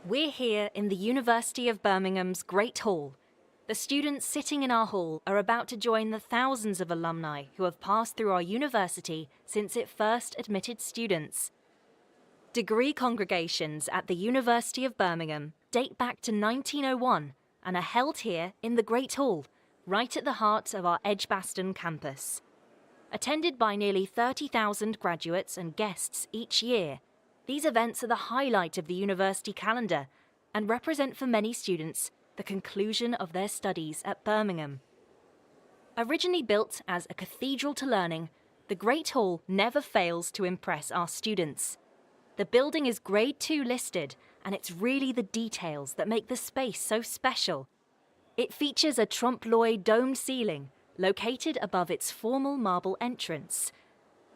We're here in the University of Birmingham's Great Hall. The students sitting in our hall are about to join the thousands of alumni who have passed through our university since it first admitted students. Degree congregations at the University of Birmingham date back to 1901 and are held here in the Great Hall, right at the heart of our Edgbaston campus. Attended by nearly 30,000 graduates and guests each year, these events are the highlight of the university calendar and represent for many students the conclusion of their studies at Birmingham. Originally built as a cathedral to learning, the Great Hall never fails to impress our students. The building is Grade 2 listed, and it's really the details that make the space so special. It features a trompe-l'oeil domed ceiling located above its formal marble entrance.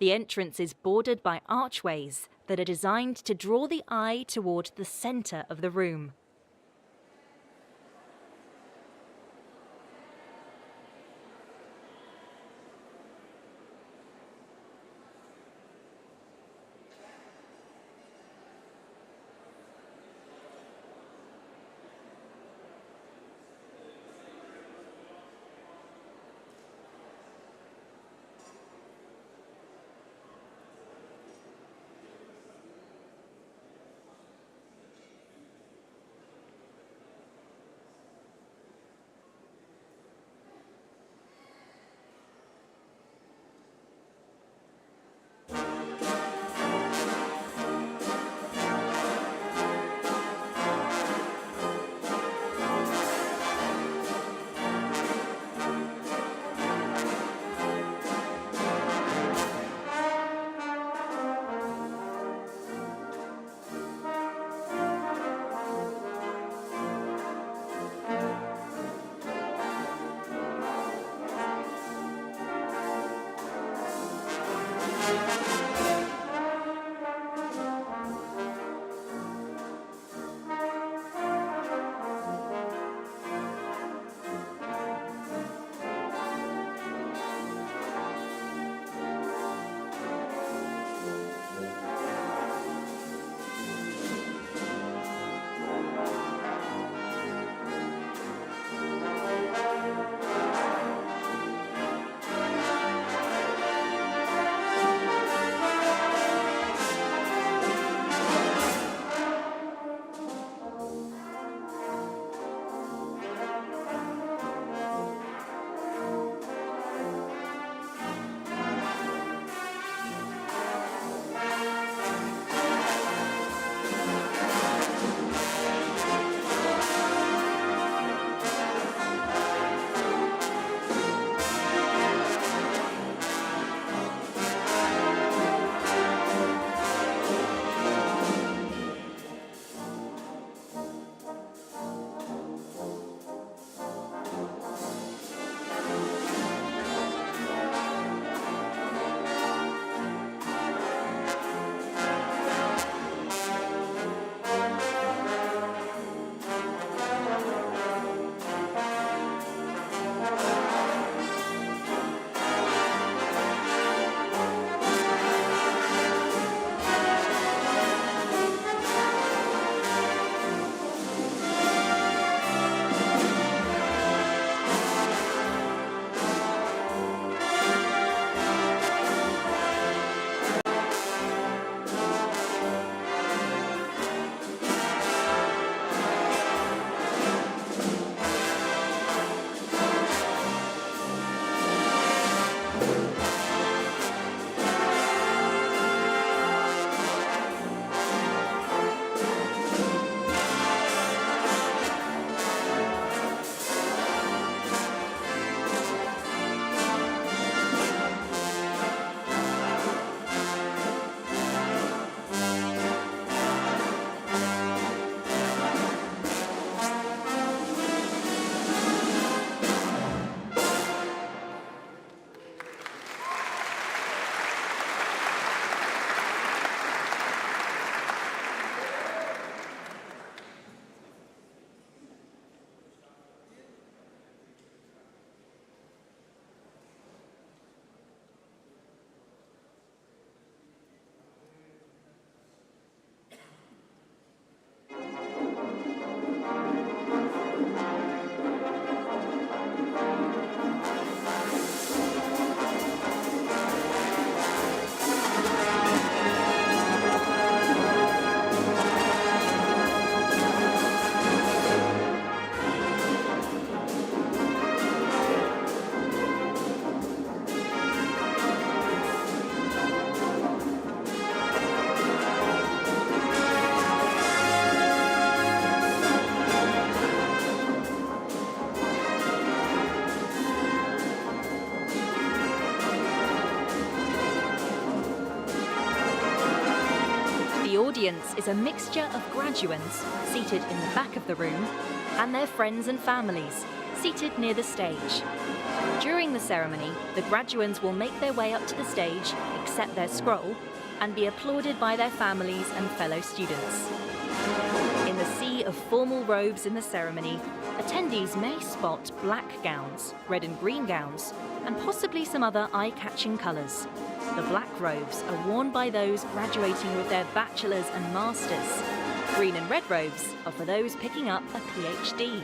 The entrance is bordered by archways that are designed to draw the eye toward the centre of the room. audience is a mixture of graduands seated in the back of the room and their friends and families seated near the stage. During the ceremony, the graduands will make their way up to the stage, accept their scroll, and be applauded by their families and fellow students. In the sea of formal robes in the ceremony, attendees may spot black gowns, red and green gowns, and possibly some other eye-catching colours. The black robes are worn by those graduating with their bachelor's and master's. Green and red robes are for those picking up a PhD.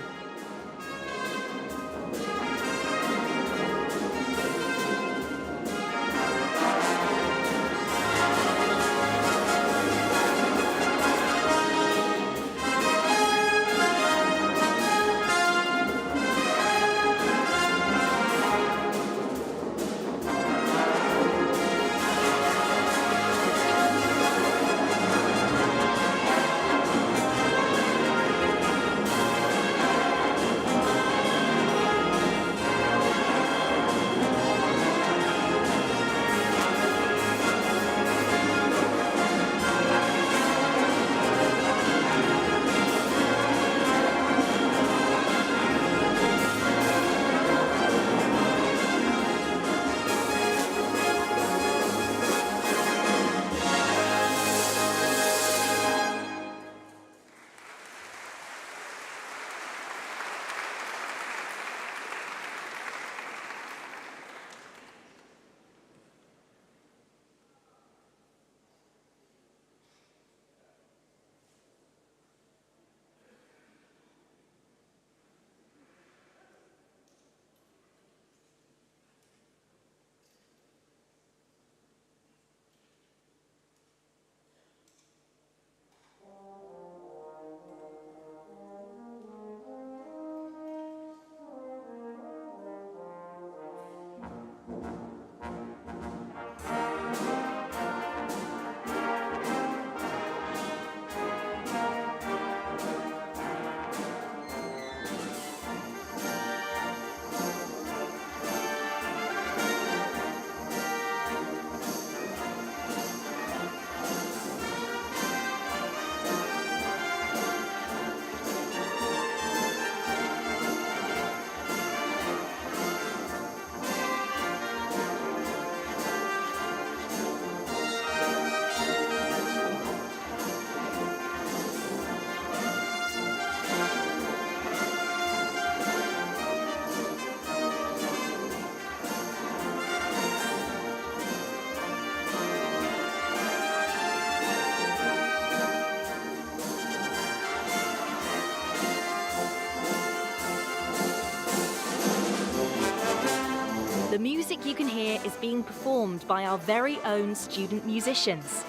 The music you can hear is being performed by our very own student musicians.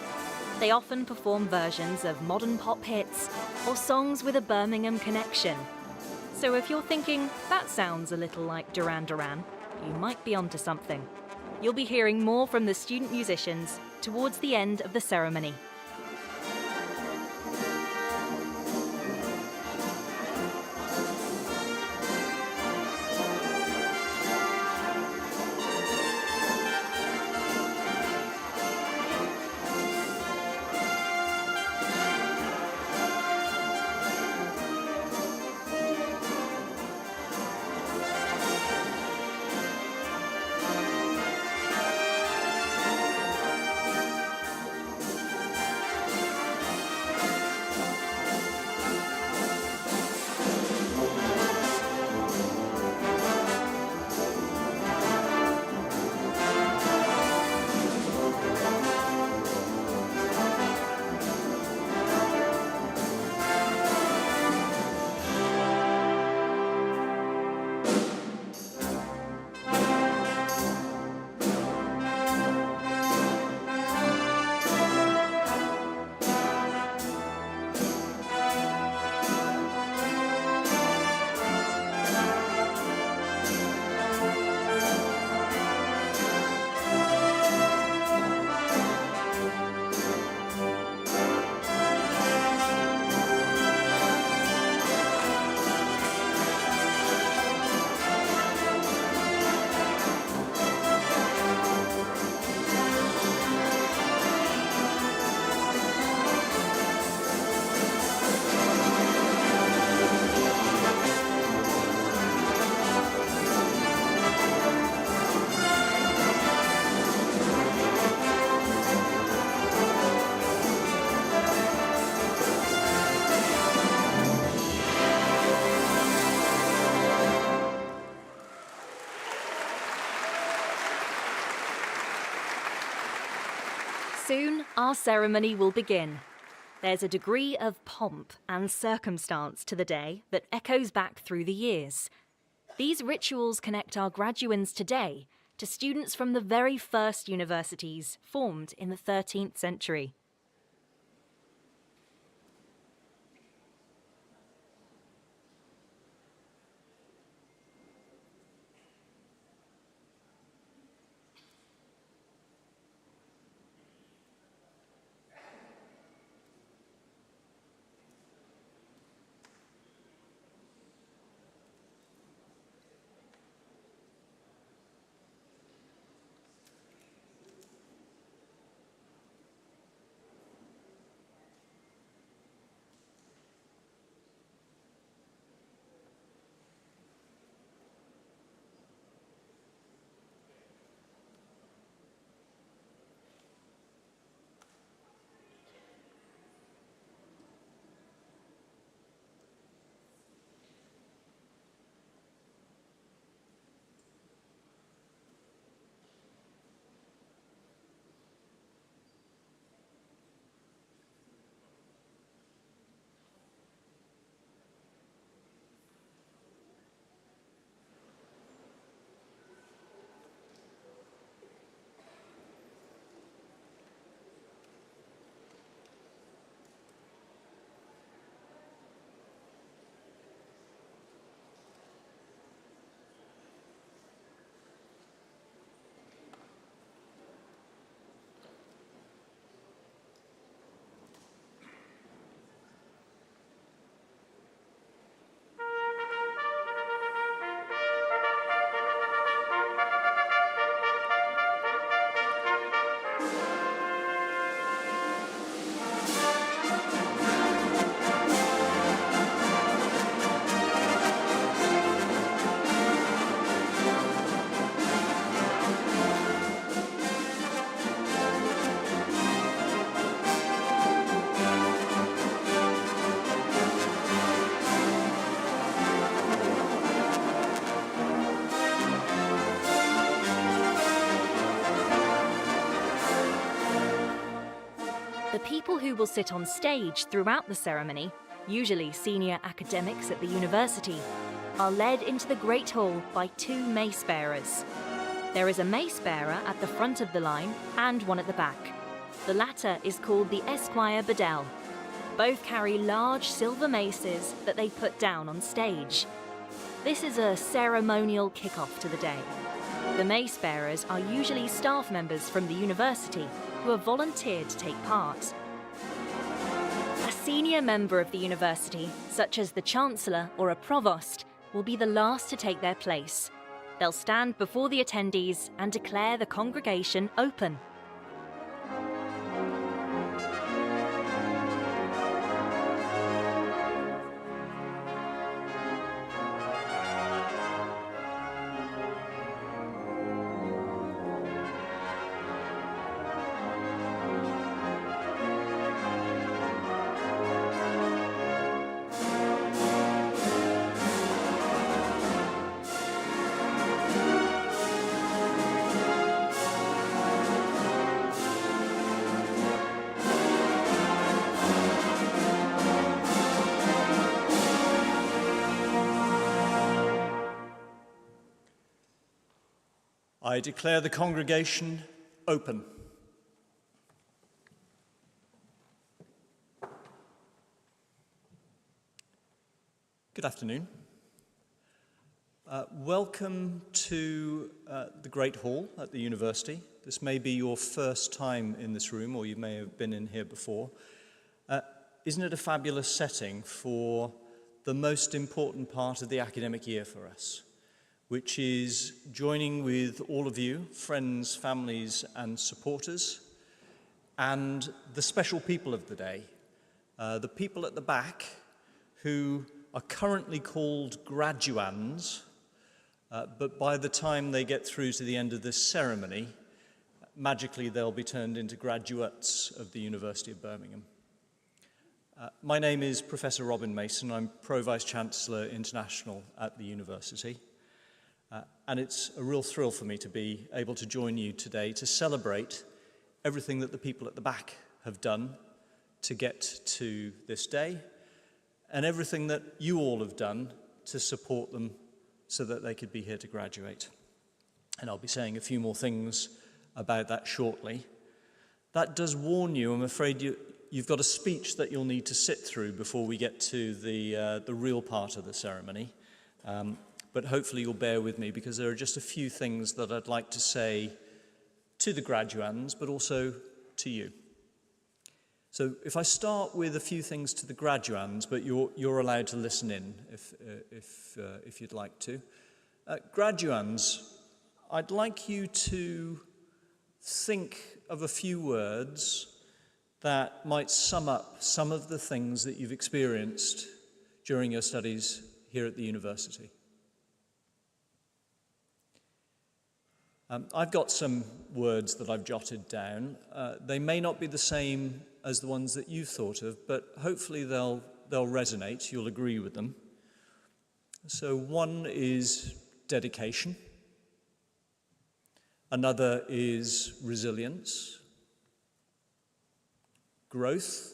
They often perform versions of modern pop hits or songs with a Birmingham connection. So if you're thinking, that sounds a little like Duran Duran, you might be onto something. You'll be hearing more from the student musicians towards the end of the ceremony. Soon, our ceremony will begin. There's a degree of pomp and circumstance to the day that echoes back through the years. These rituals connect our graduands today to students from the very first universities formed in the 13th century. The people who will sit on stage throughout the ceremony, usually senior academics at the university, are led into the Great Hall by two mace bearers. There is a mace bearer at the front of the line and one at the back. The latter is called the Esquire Bedell. Both carry large silver maces that they put down on stage. This is a ceremonial kick-off to the day. The mace bearers are usually staff members from the university who have volunteered to take part. A senior member of the university, such as the Chancellor or a Provost, will be the last to take their place. They'll stand before the attendees and declare the congregation open. I declare the congregation open. Good afternoon. Welcome to the Great Hall at the university. This may be your first time in this room, or you may have been in here before. Isn't it a fabulous setting for the most important part of the academic year for us, which is joining with all of you, friends, families, and supporters, and the special people of the day, the people at the back who are currently called graduands, but by the time they get through to the end of this ceremony, magically they'll be turned into graduates of the University of Birmingham. My name is Professor Robin Mason. I'm Pro Vice-Chancellor International at the university. And it's a real thrill for me to be able to join you today to celebrate everything that the people at the back have done to get to this day, and everything that you all have done to support them so that they could be here to graduate. And I'll be saying a few more things about that shortly. That does warn you, I'm afraid you've got a speech that you'll need to sit through before we get to the real part of the ceremony. But hopefully you'll bear with me, because there are just a few things that I'd like to say to the graduands, but also to you. So if I start with a few things to the graduands, but you're allowed to listen in if you'd like to. Graduands, I'd like you to think of a few words that might sum up some of the things that you've experienced during your studies here at the university. I've got some words that I've jotted down. They may not be the same as the ones that you've thought of, but hopefully they'll resonate, you'll agree with them. So one is dedication. Another is resilience, growth,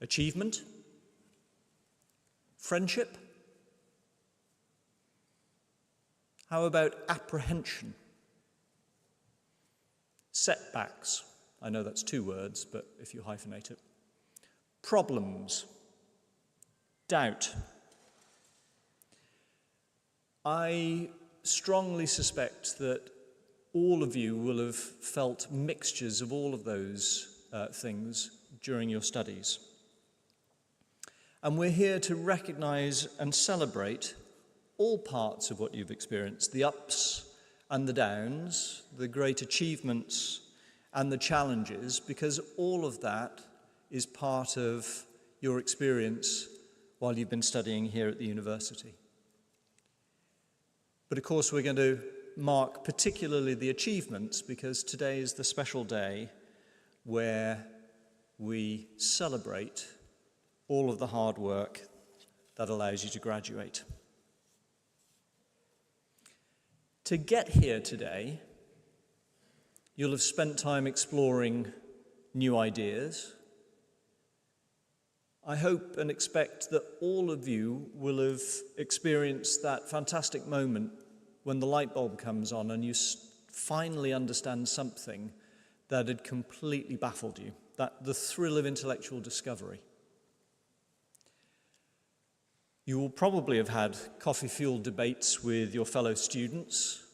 achievement, friendship. How about apprehension? Setbacks. I know that's two words, but if you hyphenate it. Problems. Doubt. I strongly suspect that all of you will have felt mixtures of all of those things during your studies. And we're here to recognize and celebrate all parts of what you've experienced, the ups and the downs, the great achievements and the challenges, because all of that is part of your experience while you've been studying here at the university. But of course, we're going to mark particularly the achievements, because today is the special day where we celebrate all of the hard work that allows you to graduate. To get here today, you'll have spent time exploring new ideas. I hope and expect that all of you will have experienced that fantastic moment when the light bulb comes on and you finally understand something that had completely baffled you, the thrill of intellectual discovery. You will probably have had coffee-fueled debates with your fellow students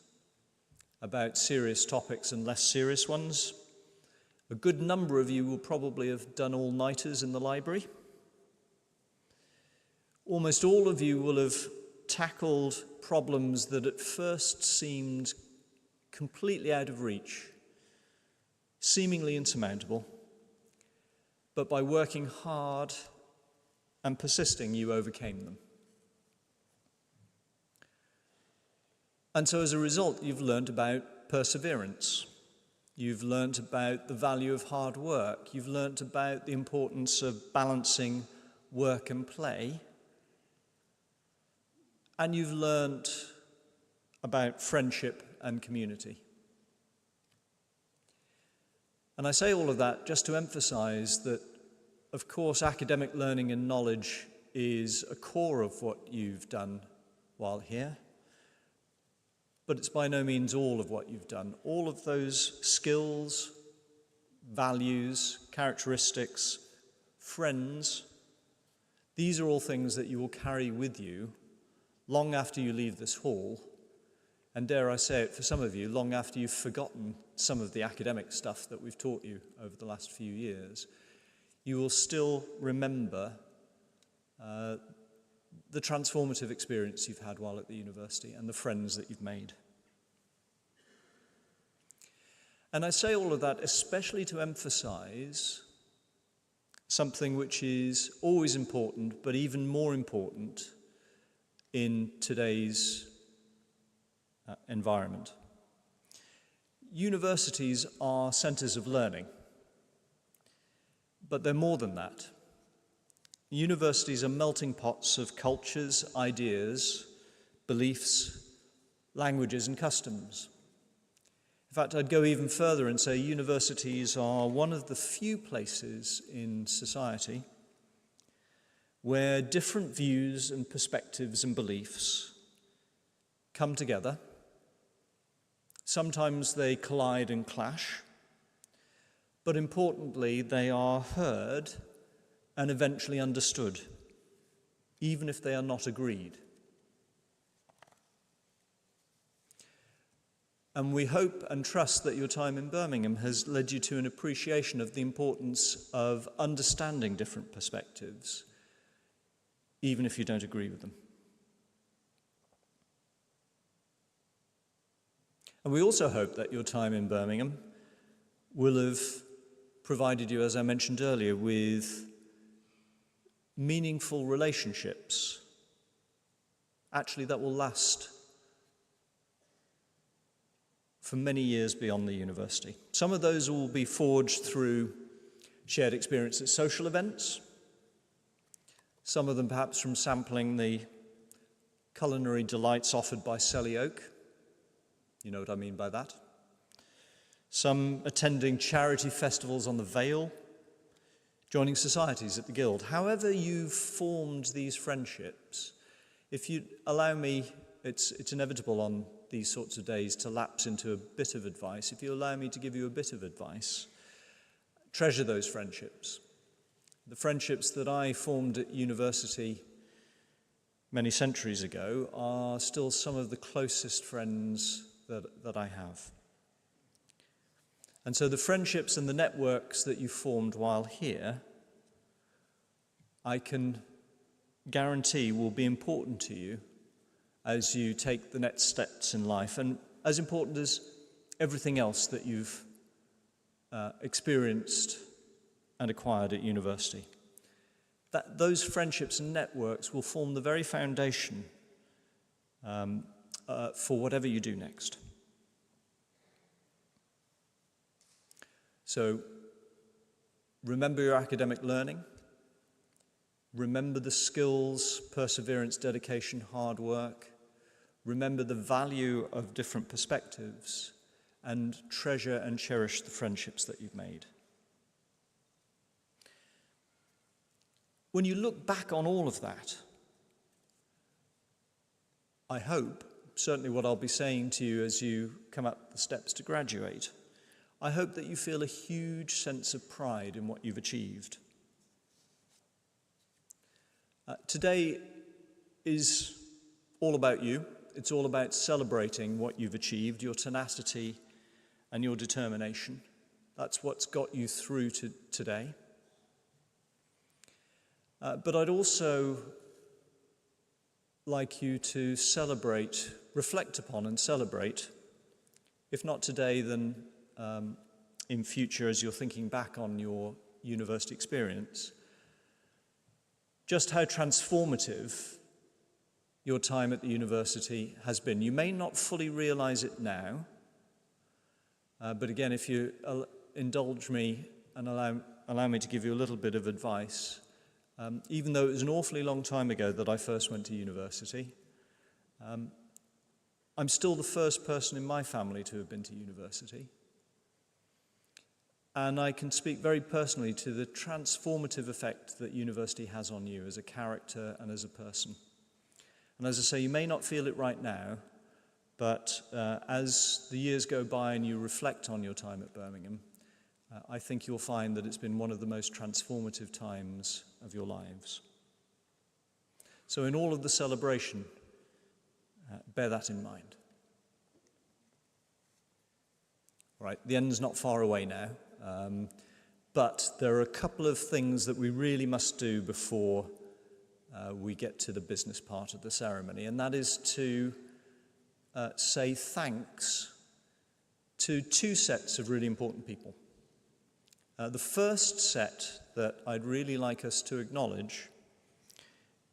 about serious topics and less serious ones. A good number of you will probably have done all-nighters in the library. Almost all of you will have tackled problems that at first seemed completely out of reach, seemingly insurmountable, but by working hard and persisting, you overcame them. And so as a result, you've learned about perseverance. You've learned about the value of hard work. You've learned about the importance of balancing work and play. And you've learned about friendship and community. And I say all of that just to emphasize that, of course, academic learning and knowledge is a core of what you've done while here. But it's by no means all of what you've done. All of those skills, values, characteristics, friends, these are all things that you will carry with you long after you leave this hall, and dare I say it, for some of you, long after you've forgotten some of the academic stuff that we've taught you over the last few years. You will still remember the transformative experience you've had while at the university and the friends that you've made. And I say all of that especially to emphasize something which is always important, but even more important in today's environment. Universities are centers of learning, but they're more than that. Universities are melting pots of cultures, ideas, beliefs, languages, and customs. In In fact, I'd go even further and say universities are one of the few places in society where different views and perspectives and beliefs come together. Sometimes they collide and clash, but importantly, they are heard and eventually understood, even if they are not agreed. And we hope and trust that your time in Birmingham has led you to an appreciation of the importance of understanding different perspectives, even if you don't agree with them. And we also hope that your time in Birmingham will have provided you, as I mentioned earlier, with meaningful relationships, actually that will last for many years beyond the university. Some of those will be forged through shared experience at social events, some of them perhaps from sampling the culinary delights offered by Selly Oak. You know what I mean by that. Some attending charity festivals on the Vale, joining societies at the Guild. However you've formed these friendships, if you allow me, it's inevitable on these sorts of days to lapse into a bit of advice. If you allow me to give you a bit of advice, treasure those friendships. The friendships that I formed at university many centuries ago are still some of the closest friends that I have. And so the friendships and the networks that you formed while here, I can guarantee will be important to you as you take the next steps in life, and as important as everything else that you've experienced and acquired at university. That those friendships and networks will form the very foundation for whatever you do next. So remember your academic learning. Remember the skills, perseverance, dedication, hard work. Remember the value of different perspectives, and treasure and cherish the friendships that you've made. When you look back on all of that, I hope, certainly what I'll be saying to you as you come up the steps to graduate, I hope that you feel a huge sense of pride in what you've achieved. Today is all about you. It's all about celebrating what you've achieved, your tenacity and your determination. That's what's got you through to today. But I'd also like you to celebrate, reflect upon and celebrate, if not today, then in future as you're thinking back on your university experience, just how transformative your time at the university has been. You may not fully realize it now, but again, if you indulge me and allow me to give you a little bit of advice, even though it was an awfully long time ago that I first went to university, I'm still the first person in my family to have been to university. And I can speak very personally to the transformative effect that university has on you as a character and as a person. And as I say, you may not feel it right now, but as the years go by and you reflect on your time at Birmingham, I think you'll find that it's been one of the most transformative times of your lives. So in all of the celebration, bear that in mind. All right, the end's not far away now, but there are a couple of things that we really must do before we get to the business part of the ceremony, and that is to say thanks to two sets of really important people. The first set that I'd really like us to acknowledge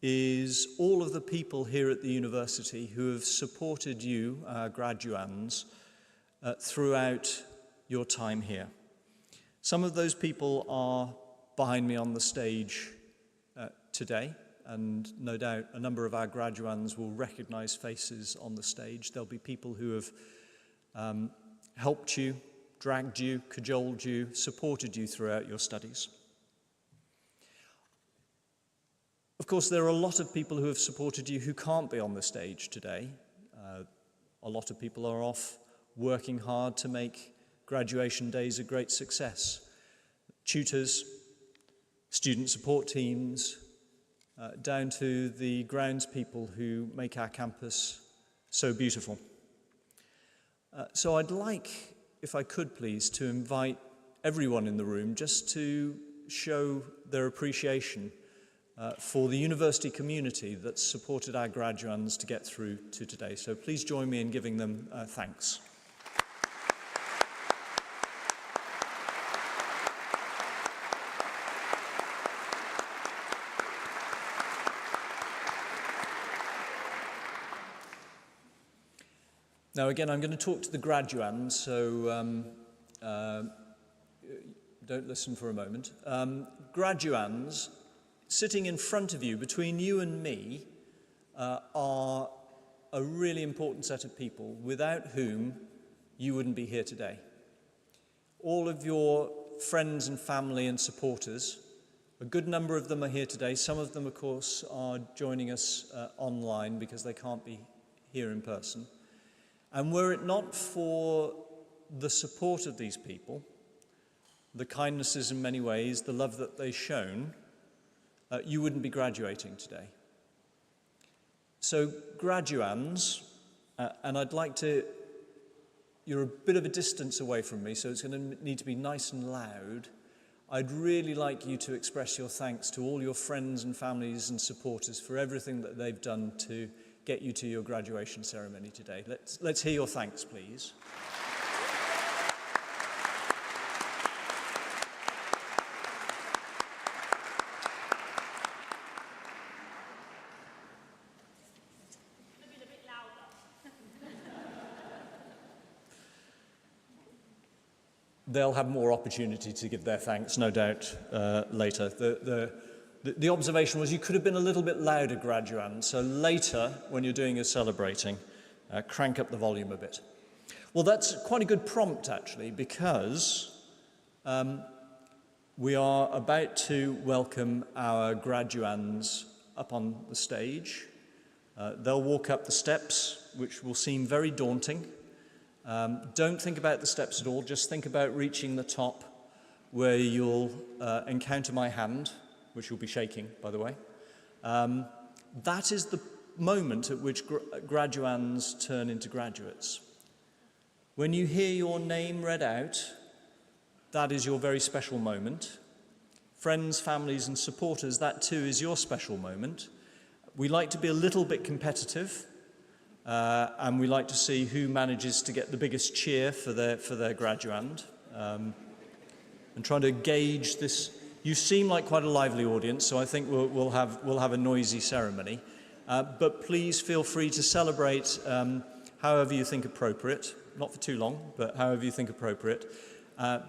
is all of the people here at the university who have supported you, our graduands, throughout your time here. Some of those people are behind me on the stage today, and no doubt a number of our graduands will recognize faces on the stage. There'll be people who have helped you, dragged you, cajoled you, supported you throughout your studies. Of course, there are a lot of people who have supported you who can't be on the stage today. A lot of people are off working hard to make graduation days a great success. Tutors, student support teams, down to the grounds people who make our campus so beautiful. So I'd like, if I could please, to invite everyone in the room just to show their appreciation for the university community that's supported our graduands to get through to today. So please join me in giving them thanks. Now again, I'm going to talk to the graduands, so don't listen for a moment. Graduands, sitting in front of you, between you and me, are a really important set of people without whom you wouldn't be here today. All of your friends and family and supporters, a good number of them are here today. Some of them, of course, are joining us online because they can't be here in person. And were it not for the support of these people, the kindnesses in many ways, the love that they've shown, you wouldn't be graduating today. So graduands, and I'd like to, you're a bit of a distance away from me, so it's going to need to be nice and loud. I'd really like you to express your thanks to all your friends and families and supporters for everything that they've done to get you to your graduation ceremony today. Let's hear your thanks, please. They'll have more opportunity to give their thanks, no doubt, later. The observation was you could have been a little bit louder, graduands, so later, when you're doing your celebrating, crank up the volume a bit. Well, that's quite a good prompt, actually, because we are about to welcome our graduands up on the stage. They'll walk up the steps, which will seem very daunting. Don't think about the steps at all, just think about reaching the top where you'll encounter my hand, which you'll be shaking, by the way. That is the moment at which graduands turn into graduates. When you hear your name read out, that is your very special moment. Friends, families, and supporters, that too is your special moment. We like to be a little bit competitive, and we like to see who manages to get the biggest cheer for their graduand, and trying to gauge this. You seem like quite a lively audience, so I think we'll have a noisy ceremony. But please feel free to celebrate however you think appropriate, not for too long, but however you think appropriate,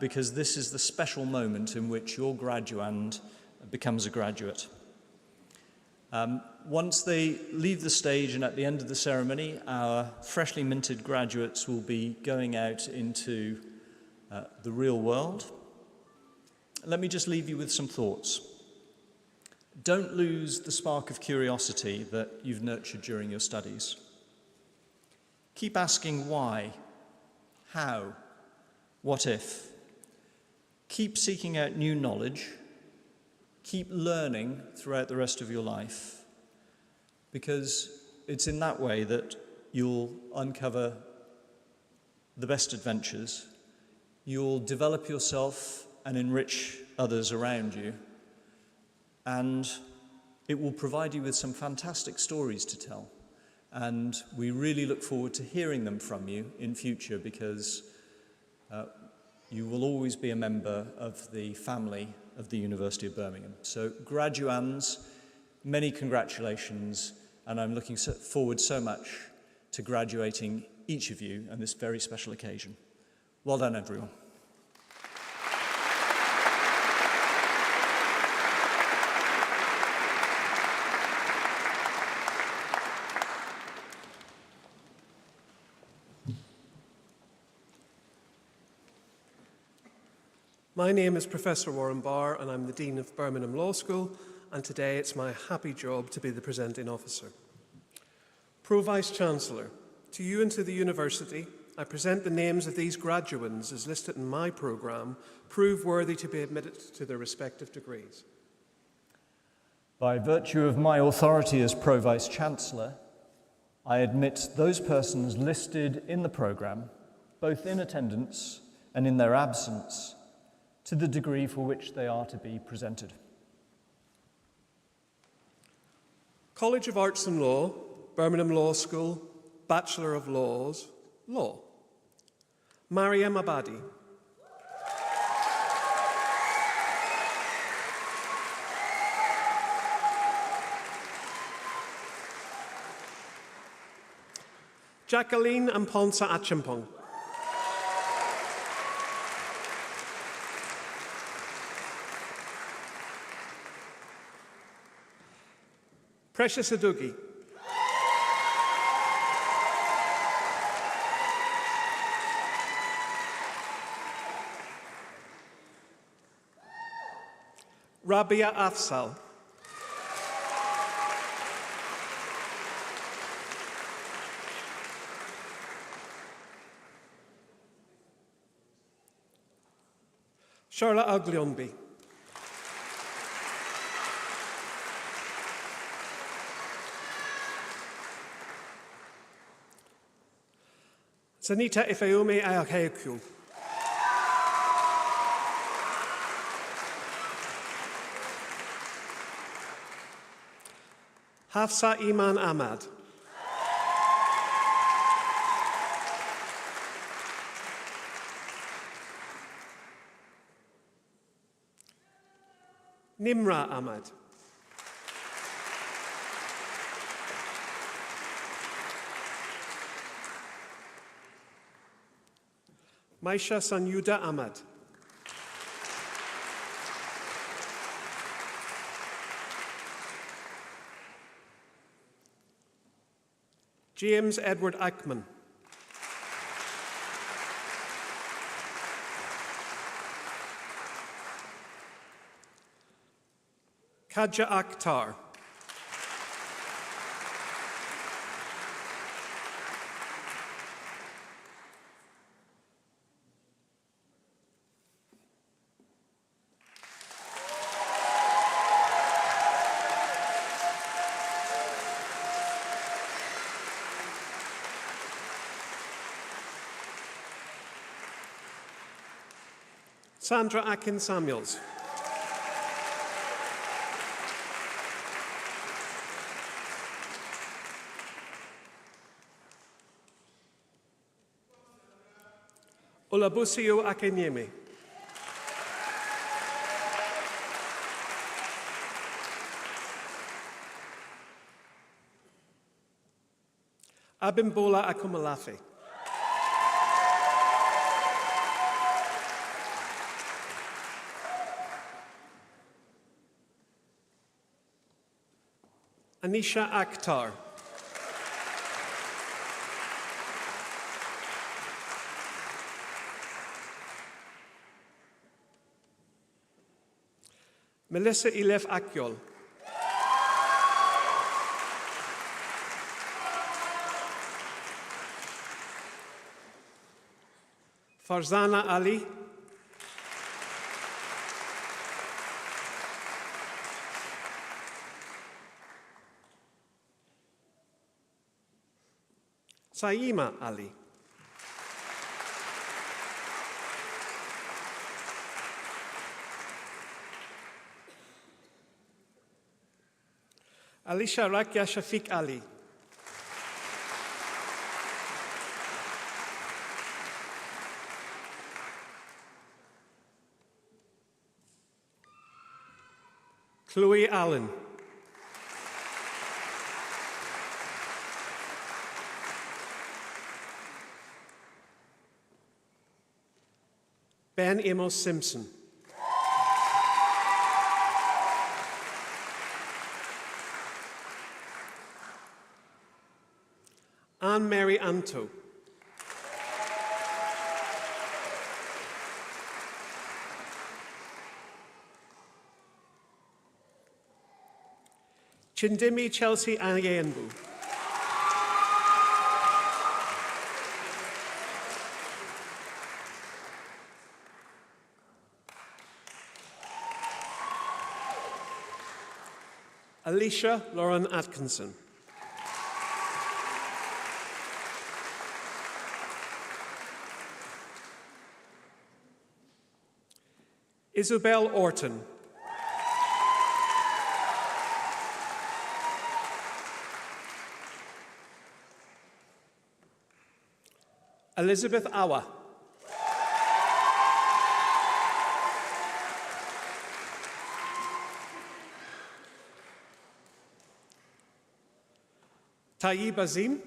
because this is the special moment in which your graduand becomes a graduate. Once they leave the stage and at the end of the ceremony, our freshly minted graduates will be going out into the real world. Let me just leave you with some thoughts. Don't lose the spark of curiosity that you've nurtured during your studies. Keep asking why, how, what if. Keep seeking out new knowledge. Keep learning throughout the rest of your life, because it's in that way that you'll uncover the best adventures, you'll develop yourself and enrich others around you, and it will provide you with some fantastic stories to tell. And we really look forward to hearing them from you in future, because you will always be a member of the family of the University of Birmingham. So graduands, many congratulations, and I'm looking forward so much to graduating each of you on this very special occasion. Well done, everyone. My name is Professor Warren Barr, and I'm the Dean of Birmingham Law School, and today it's my happy job to be the presenting officer. Pro Vice-Chancellor, to you and to the University, I present the names of these graduands as listed in my programme, prove worthy to be admitted to their respective degrees. By virtue of my authority as Pro Vice-Chancellor, I admit those persons listed in the programme, both in attendance and in their absence, to the degree for which they are to be presented. College of Arts and Law, Birmingham Law School, Bachelor of Laws, Law. Mariam Abadi. Jacqueline Amponsa Achimpong. Precious Adugi. Rabia Afsal. Charlotte Aglionby. Sanita Ifeome Ayakeku. Hafsa Iman Ahmad. Nimra Ahmad. Maisha Sanyuda Ahmad. James Edward Ackman. Kaja Akhtar. Sandra Akin Samuels. Olabusio Akenyemi. Abimbola Akumalafi. Anisha Akhtar. Melissa Ilef Akyol. Farzana Ali. Saima Ali. Alisha Rakia Shafiq Ali. Chloe Allen. Ben Amos Simpson. Anne-Mary Anto. Chindimi Chelsea Anyenbu. Alicia Lauren Atkinson. Isabel Orton. Elizabeth Awa. Tayyib Azim.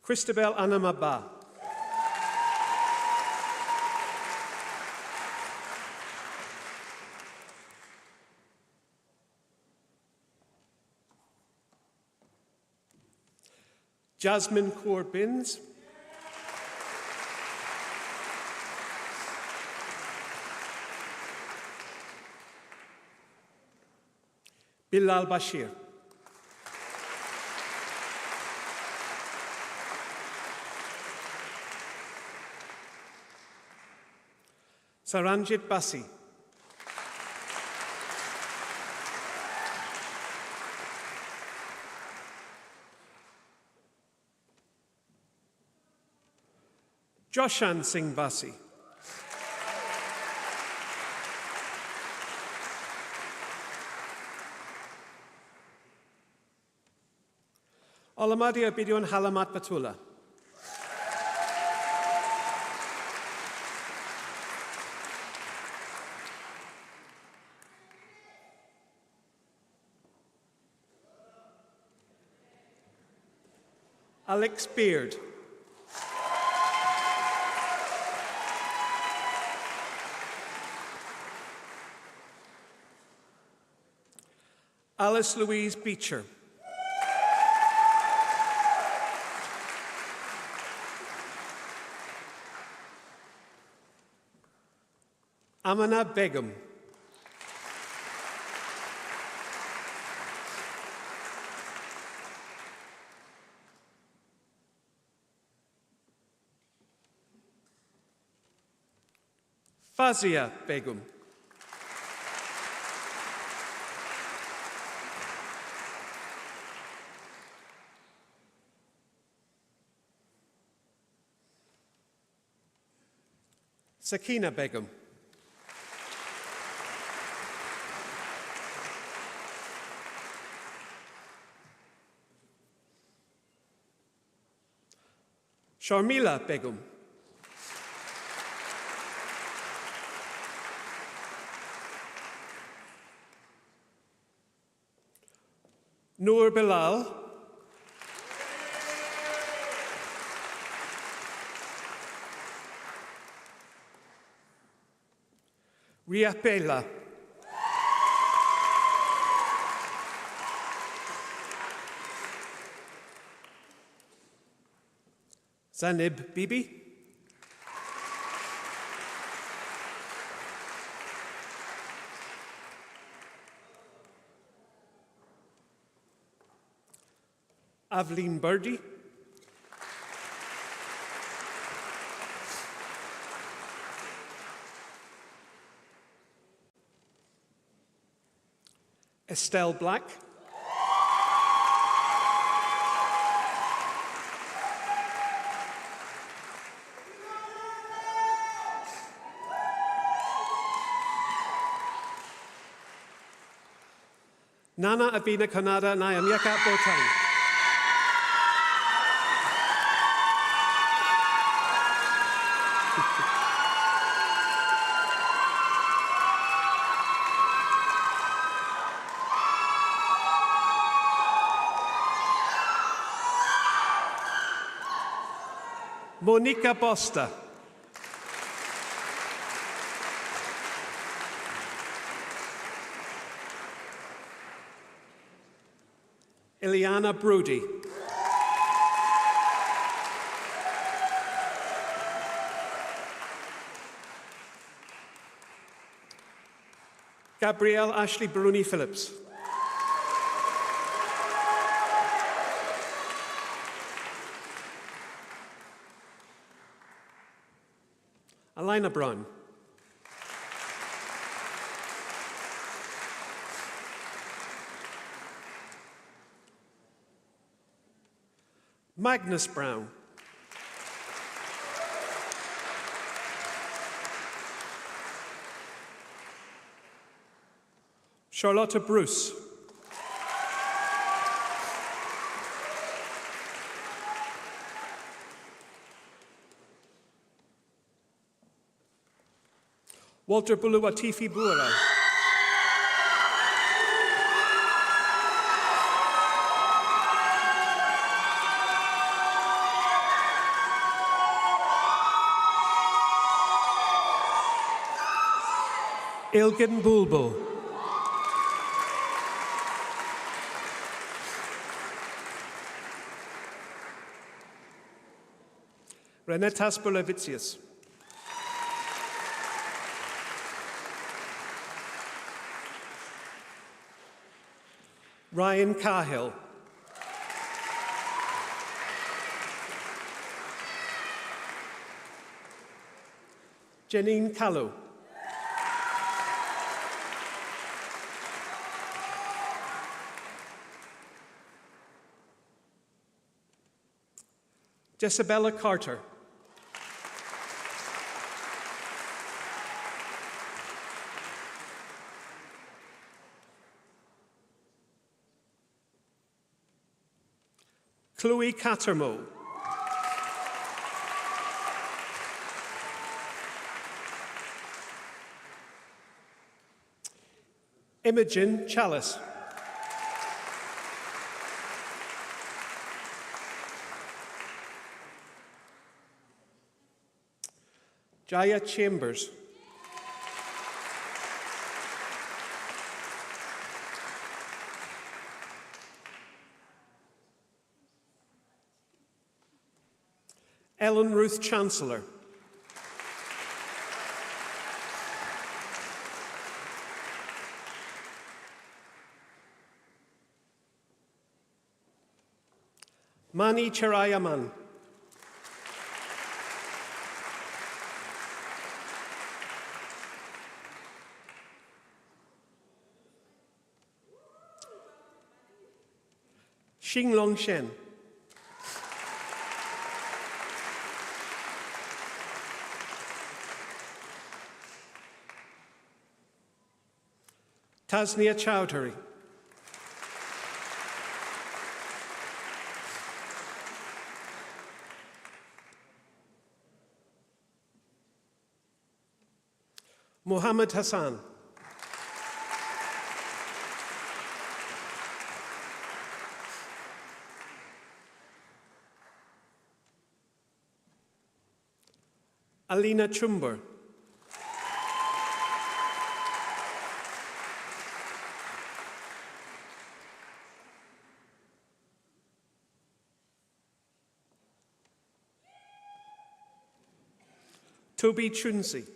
Christabel Anamaba. Jasmine Kaur Binns. Bilal Bashir. Saranjit Basi. Joshan Singh Basi. Olamadia Bidyon Halamat Batula. Alex Beard. Alice Louise Beecher. Amana Begum. Fazia Begum. Sakina Begum. Sharmila Begum. Noor Bilal. Ria Pela. Zanib Bibi. Aveline Birdie. Estelle Black. Nana Abina Kanada Nayamyaka Botang. Monica Bosta. Ileana Brody. Gabrielle Ashley Bruni Phillips. Alina Brown. Magnus Brown. Charlotta Bruce. Walter Buluwatifi Buara. Ilgin Bulbul. Renetas Bolevicius. Ryan Cahill. Janine Callow. Jessabella Carter. Chloe Cattermole. Imogen Chalice. Jaya Chambers. Ellen Ruth Chancellor. Mani Chirayaman. Xinglong Shen. Tasnia Chowdhury. Mohammed Hassan. Alina Chumber. Toby Chunsi.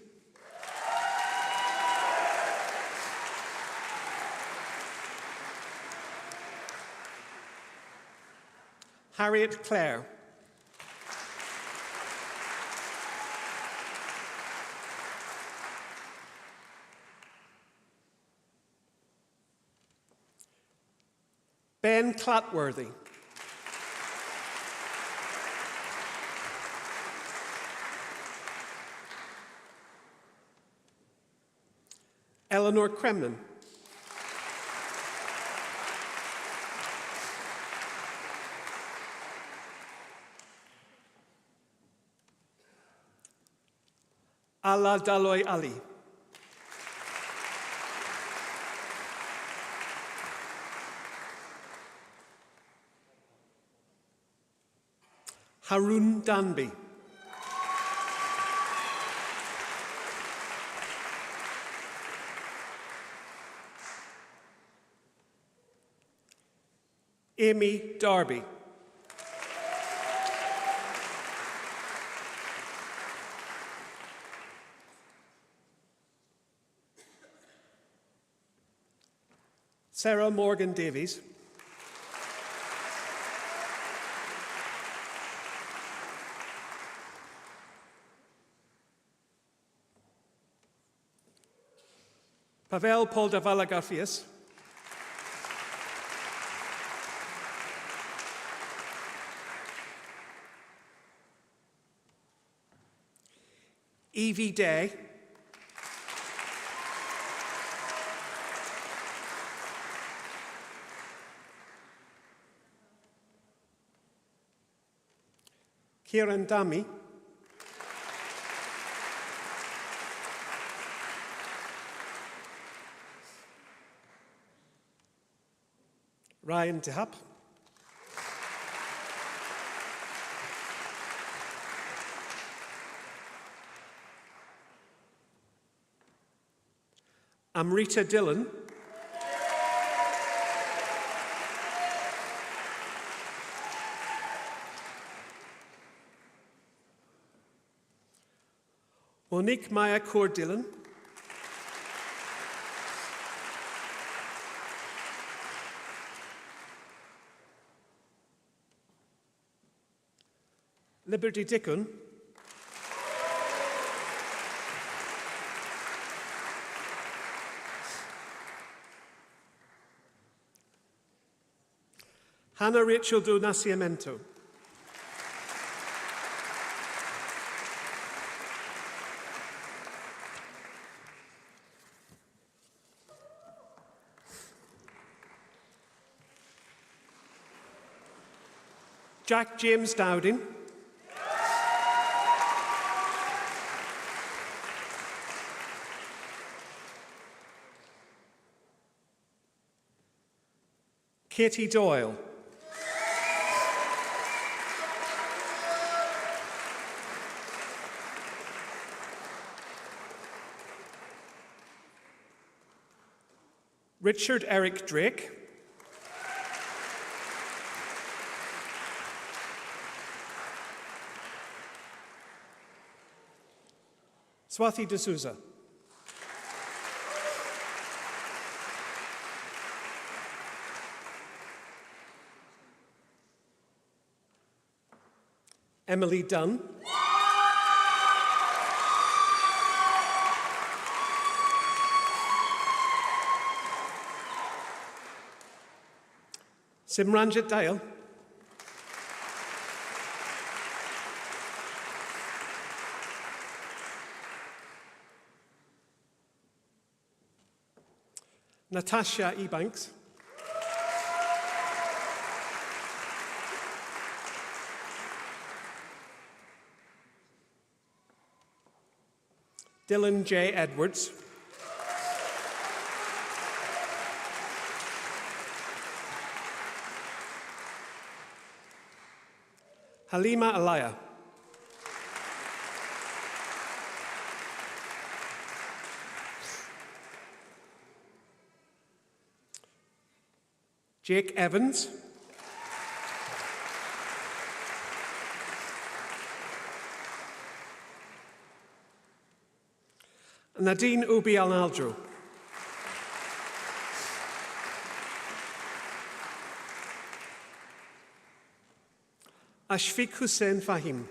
Harriet Clare. Ben Clatworthy. Eleanor Kremlin. Ala Daloy Ali. Harun Danby. Amy Darby. Sarah Morgan Davies. Pavel Poldavala Garfias. Evie Day. Kieran Dami. Ryan Dihap. Amrita Dillon. Monique Maya Kaur Dillon. Liberty Dickon. Hannah Rachel do Nascimento. Jack James Dowding. Katie Doyle. Richard Eric Drake. Swati D'Souza. Emily Dunn. Simranjit Dayal. Natasha Ebanks. Dylan J. Edwards. Halima Alaya. Jake Evans. Nadine Ubi Al-Naldro. Ashfiq Hussain Fahim.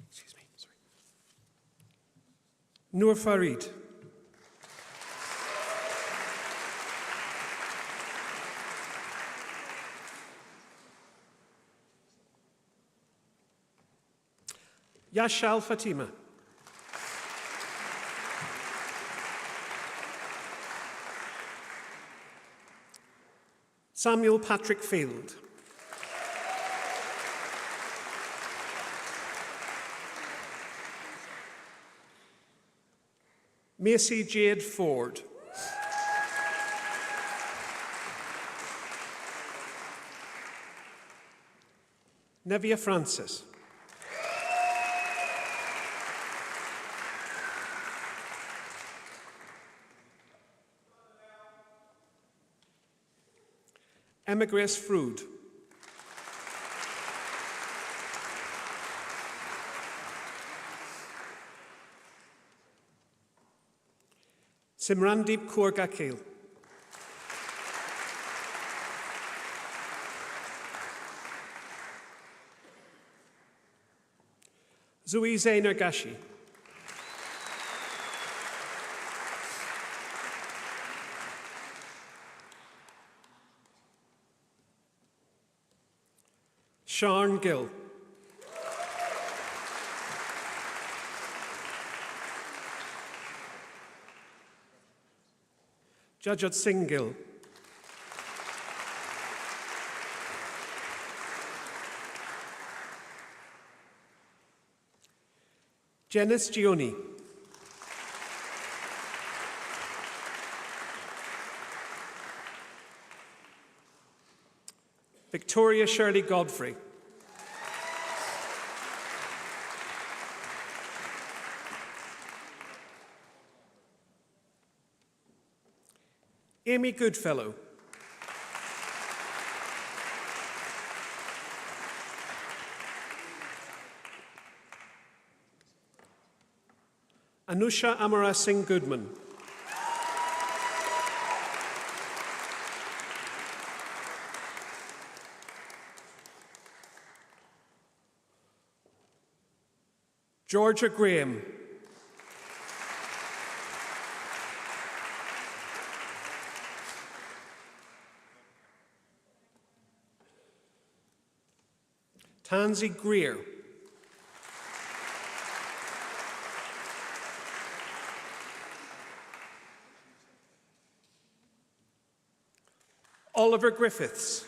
Excuse me, sorry. Noor Farid. Yashal Fatima. Samuel Patrick Field. Macy Jade Ford. Nevia Francis. Emma Grace Frood. Simrandeep Kaur Gakil. Zui Zainer Gashi. Sean Gill. Jajat Singh Gill. Janice Gioni. Victoria Shirley Godfrey. Amy Goodfellow. Anusha Amara Singh Goodman. Georgia Graham. Tansy Greer. Oliver Griffiths.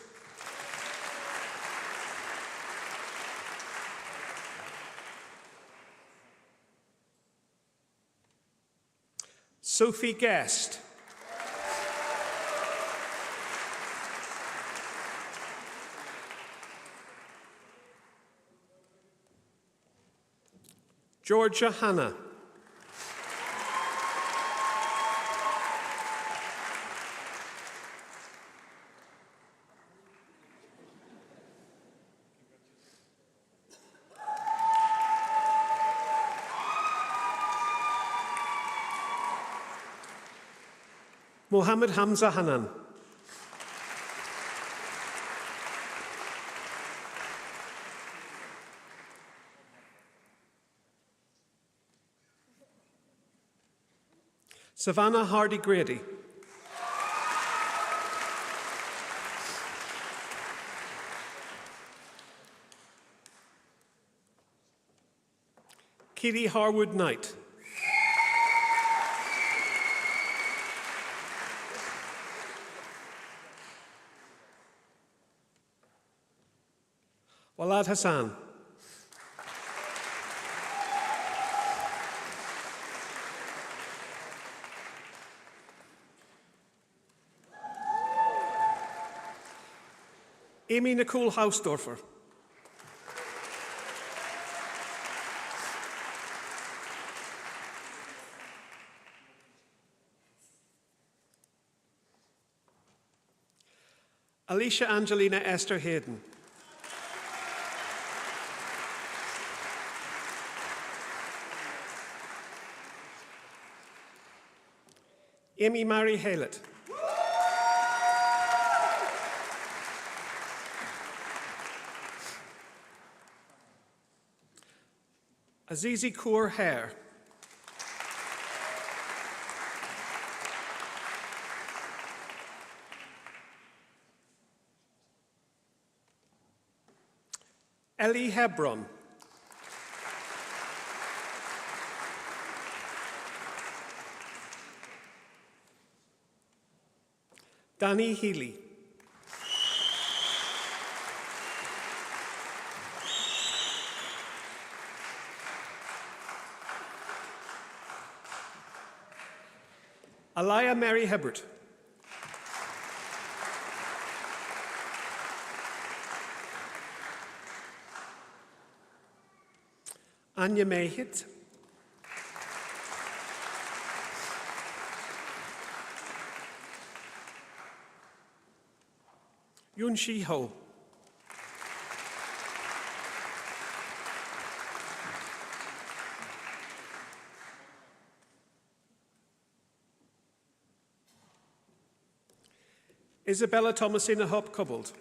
Sophie Guest. Georgia Hanna. Mohammed Hamza Hanan. Savannah Hardy Grady. Keely Harwood Knight. Walad Hassan. Amy Nicole Hausdorfer. Alicia Angelina Esther Hayden. Amy Mary Haylett. Azizi Kaur Hare. Ellie Hebron. Danny Healy. Alaya Mary Hibbert. Anya Mayhit. Yun Shi Ho. Isabella Thomasina Hop Cobbold.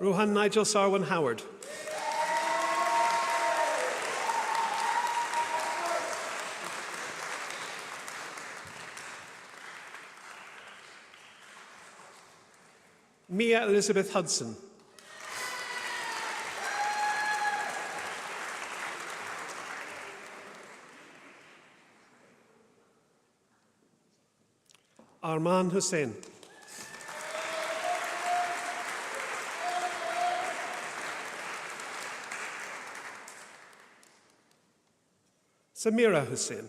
Rohan Nigel Sarwan Howard. Mia Elizabeth Hudson. Arman Hussain. Samira Hussain.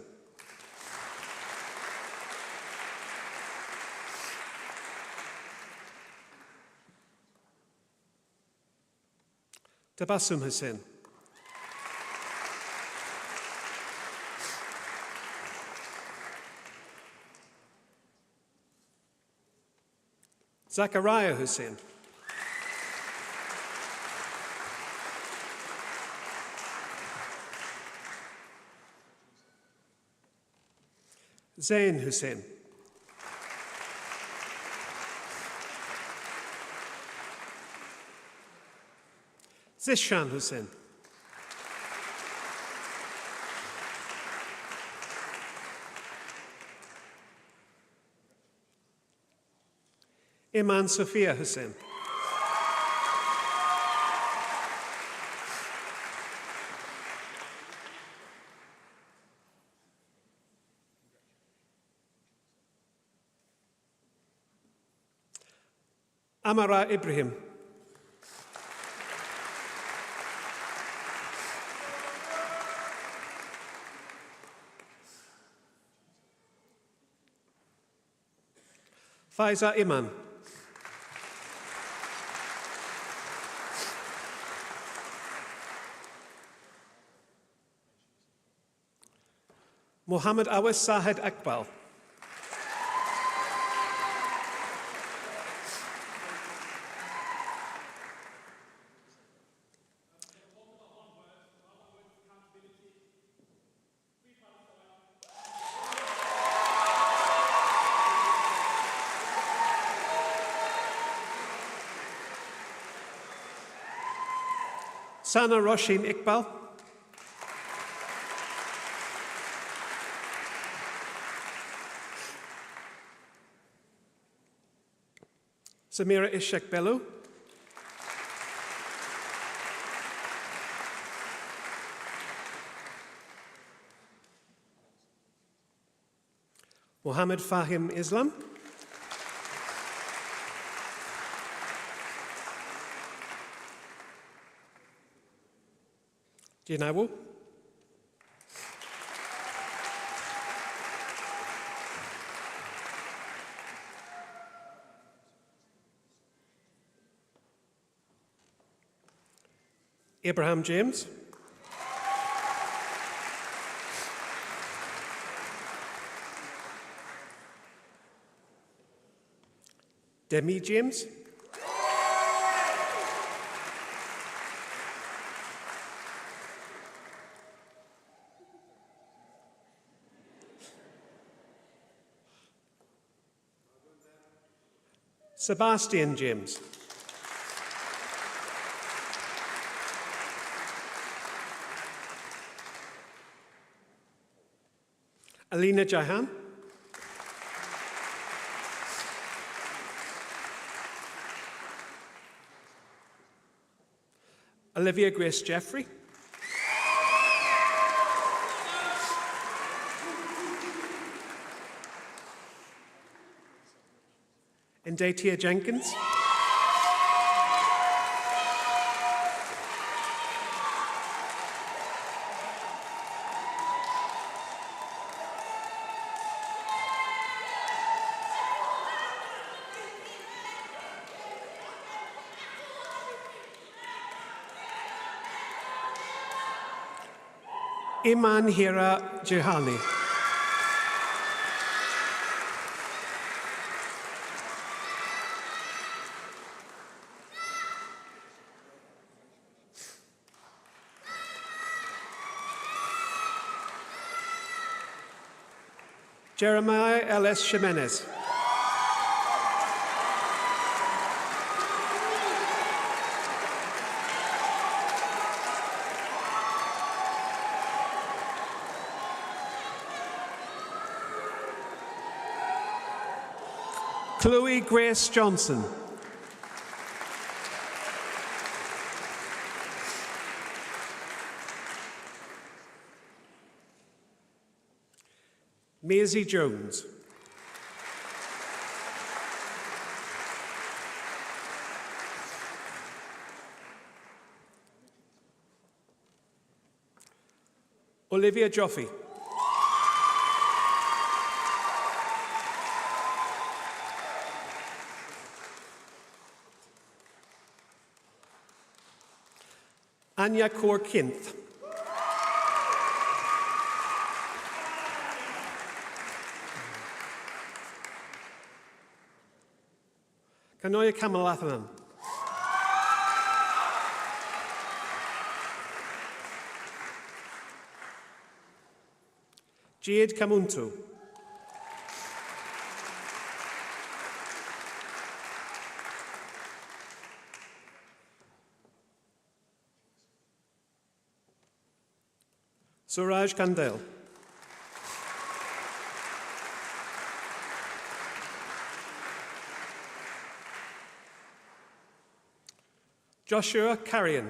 Tabassum Hussain. Zachariah Hussain. Zain Hussain. Zishan Hussain. Iman Sophia Hussain. Amara Ibrahim. Faiza Iman. Mohammed Awais Sahed Akbal. Sana Roshin Iqbal. Samira Ishak Bello. Mohammed Fahim Islam. Jinawu. Abraham James. Demi James. Sebastian James. Alina Jahan. Olivia Grace Jeffrey. Indatia Jenkins. Iman Hira Jihani. Jeremiah L.S. Jimenez. Chloe Grace Johnson. Maisie Jones. Olivia Joffe. Anya Kaur Kinth. Kanoya Kamalathanan. Jade Kamuntu. Suraj Kandel. Joshua Carrion.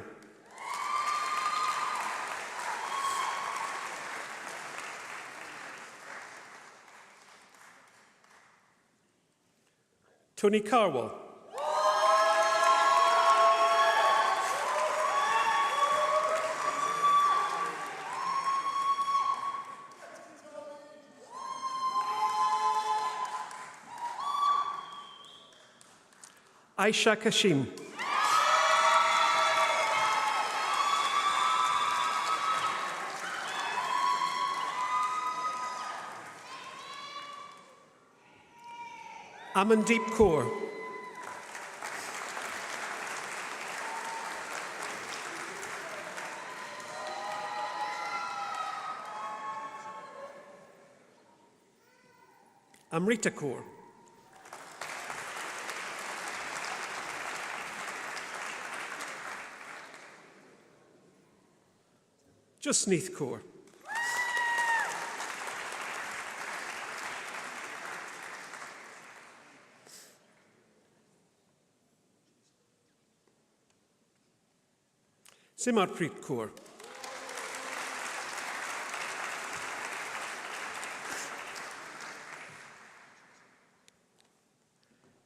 Tony Carwell. Aisha Kashim. Amandeep Kaur. Amrita Kaur. Jasneeth Kaur. Simarpreet Kaur.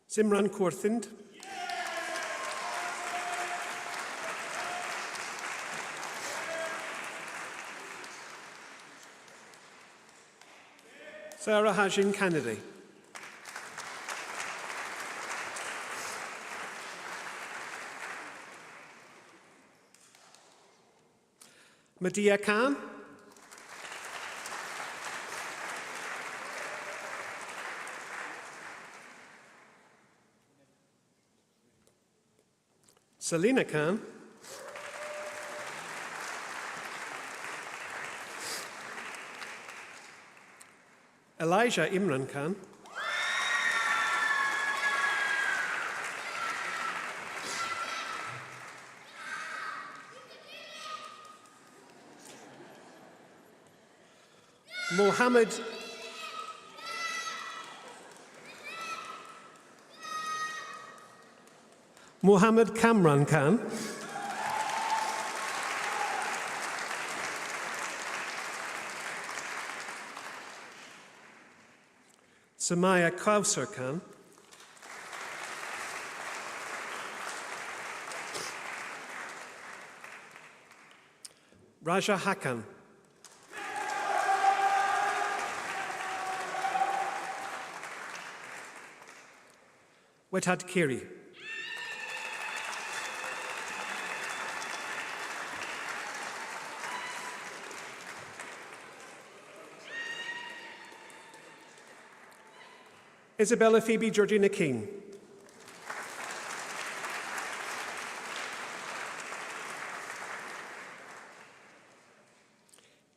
Simran Kaur Thind. Sarah Hajin Kennedy. Medea Khan. Selina Khan. Elijah Imran Khan. Mohammed Kamran Khan. Samaya Kausar Khan. Raja Hakan. Wetad Kiri. Isabella Phoebe Georgina Keane.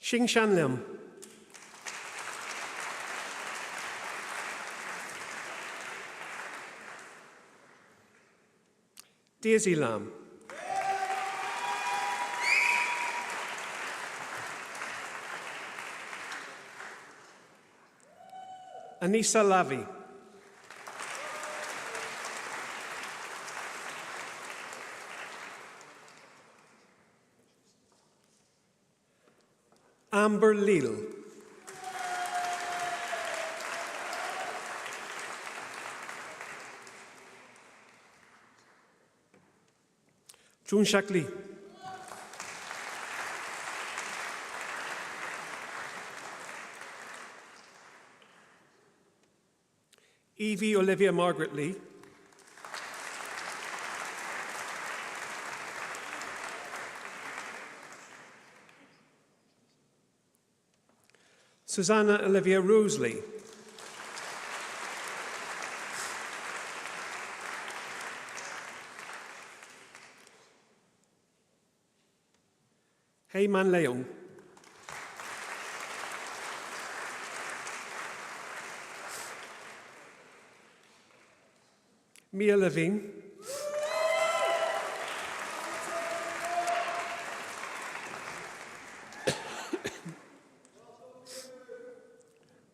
Xing Shan Lim. Daisy Lam. Anissa Lavi. Amber Leal. Jun Shak Lee. Evie Olivia Margaret Lee. Susanna Olivia Roseley. Heyman Leung. Mia Levine.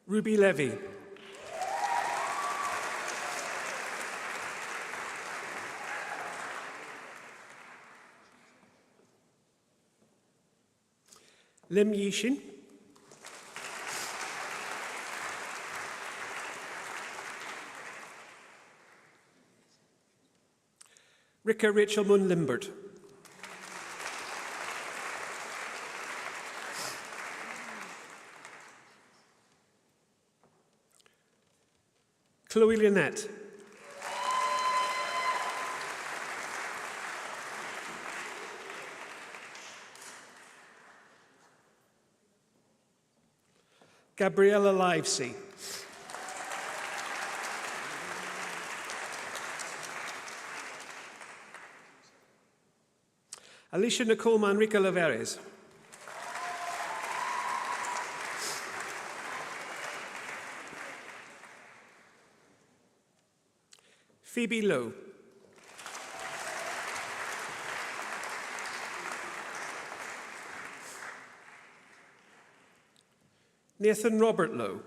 Ruby Levy. Lim Yishin. Rika Rachel Munn Limbert. Chloe Lynette. Gabriella Livesey. Alicia Nicole Manrique Laveres. Phoebe Lowe. Nathan Robert Lowe.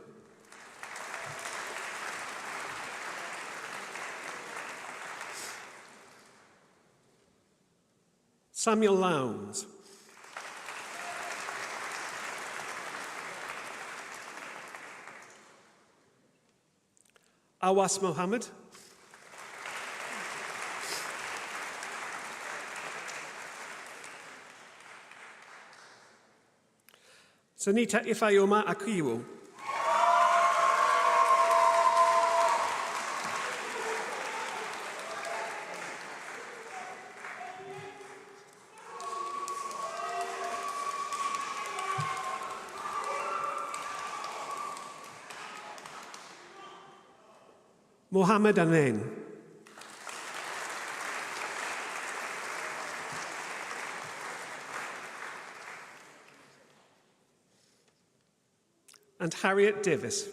Samuel Lowndes. Awas Mohammed. Sanita Ifayoma Akiwo. Mohammed Anen. And Harriet Davis.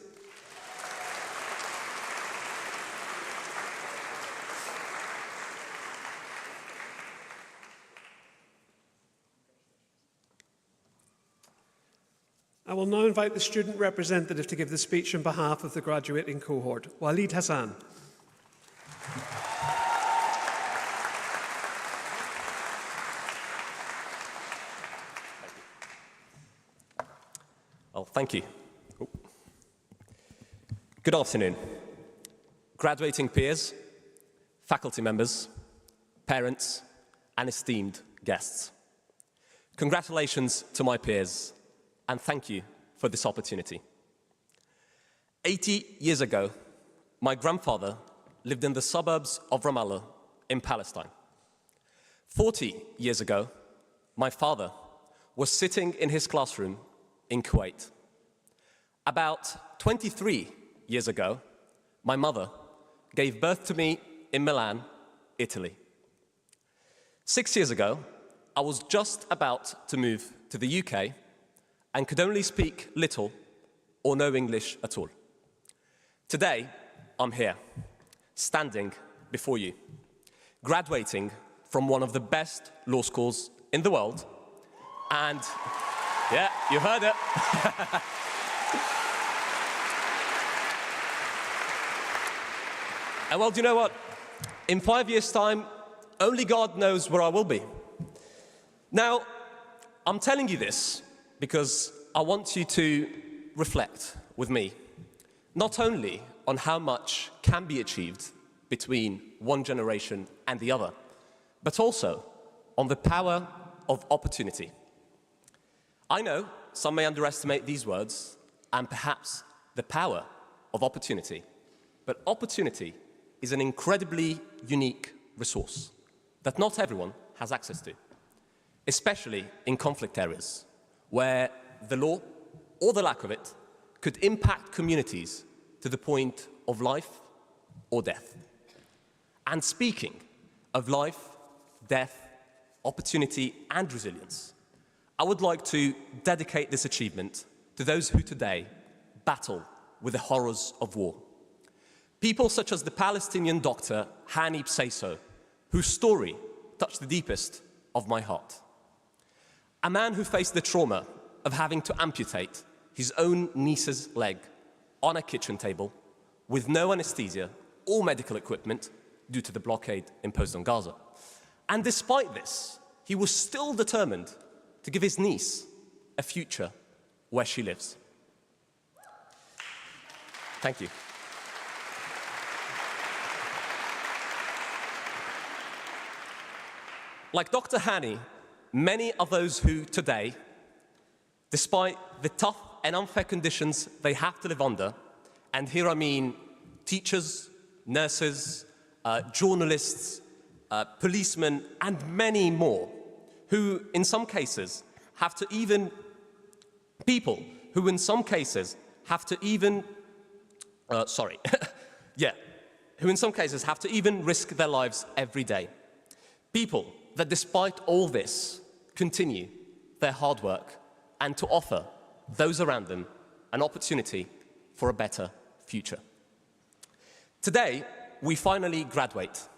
I will now invite the student representative to give the speech on behalf of the graduating cohort. Waleed Hassan. Well, thank you. Good afternoon. Graduating peers, faculty members, parents, and esteemed guests. Congratulations to my peers, and thank you for this opportunity. 80 years ago, my grandfather lived in the suburbs of Ramallah in Palestine. 40 years ago, my father was sitting in his classroom in Kuwait. About 23 years ago, my mother, gave birth to me in Milan, Italy. 6 years ago, I was just about to move to the UK and could only speak little or no English at all. Today, I'm here, standing before you, graduating from one of the best law schools in the world, and yeah, you heard it. And well, do you know what? In 5 years' time, only God knows where I will be. Now, I'm telling you this because I want you to reflect with me, not only on how much can be achieved between one generation and the other, but also on the power of opportunity. I know some may underestimate these words and perhaps the power of opportunity, but opportunity is an incredibly unique resource that not everyone has access to, especially in conflict areas where the law, or the lack of it, could impact communities to the point of life or death. And speaking of life, death, opportunity, and resilience, I would like to dedicate this achievement to those who today battle with the horrors of war. People such as the Palestinian doctor Hani Pseiso, whose story touched the deepest of my heart. A man who faced the trauma of having to amputate his own niece's leg on a kitchen table with no anesthesia or medical equipment due to the blockade imposed on Gaza. And despite this, he was still determined to give his niece a future where she lives. Thank you. Like Dr. Hani, many are those who today, despite the tough and unfair conditions they have to live under, and here I mean teachers, nurses, journalists, policemen, and many more, who in some cases have to even, people who in some cases have to even, who in some cases have to even risk their lives every day. People that despite all this continue their hard work and to offer those around them an opportunity for a better future. Today, we finally graduate.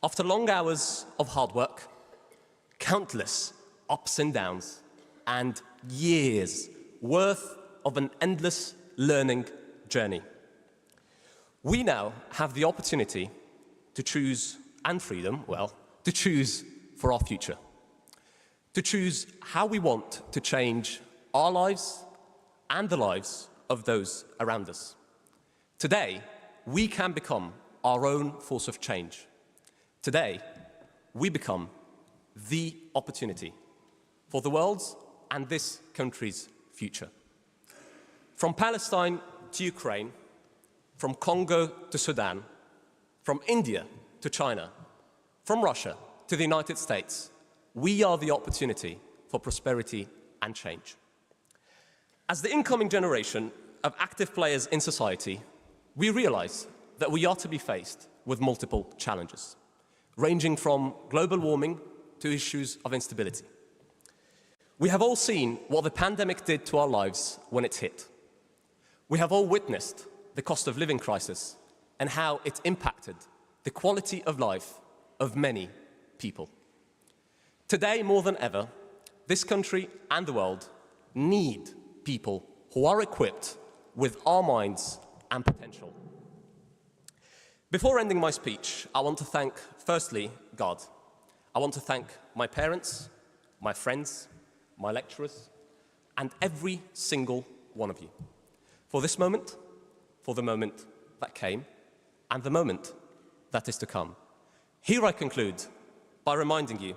After long hours of hard work, countless ups and downs, and years worth of an endless learning journey. We now have the opportunity to choose, and freedom, well, to choose for our future. To choose how we want to change our lives and the lives of those around us. Today, we can become our own force of change. Today, we become the opportunity for the world's and this country's future. From Palestine to Ukraine, from Congo to Sudan, from India to China, from Russia to the United States, we are the opportunity for prosperity and change. As the incoming generation of active players in society, we realize that we are to be faced with multiple challenges, ranging from global warming to issues of instability. We have all seen what the pandemic did to our lives when it hit. We have all witnessed the cost of living crisis and how it impacted the quality of life of many people. Today, more than ever, this country and the world need people who are equipped with our minds and potential. Before ending my speech, I want to thank, firstly, God. I want to thank my parents, my friends, my lecturers, and every single one of you for this moment, for the moment that came, and the moment that is to come. Here I conclude by reminding you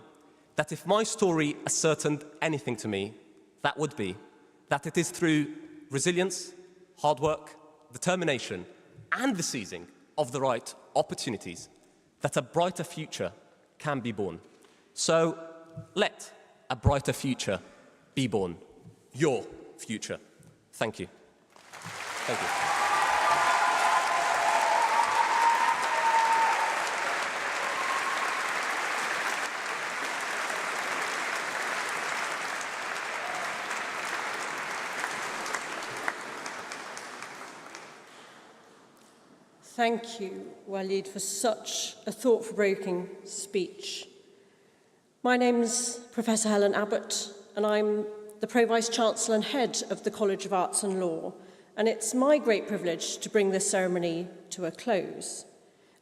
that if my story ascertained anything to me, that would be that it is through resilience, hard work, determination, and the seizing of the right opportunities that a brighter future can be born. So let a brighter future be born. Your future. Thank you. Thank you. Thank you, Walid, for such a thought-provoking speech. My name's Professor Helen Abbott, and I'm the Pro-Vice-Chancellor and Head of the College of Arts and Law, and it's my great privilege to bring this ceremony to a close.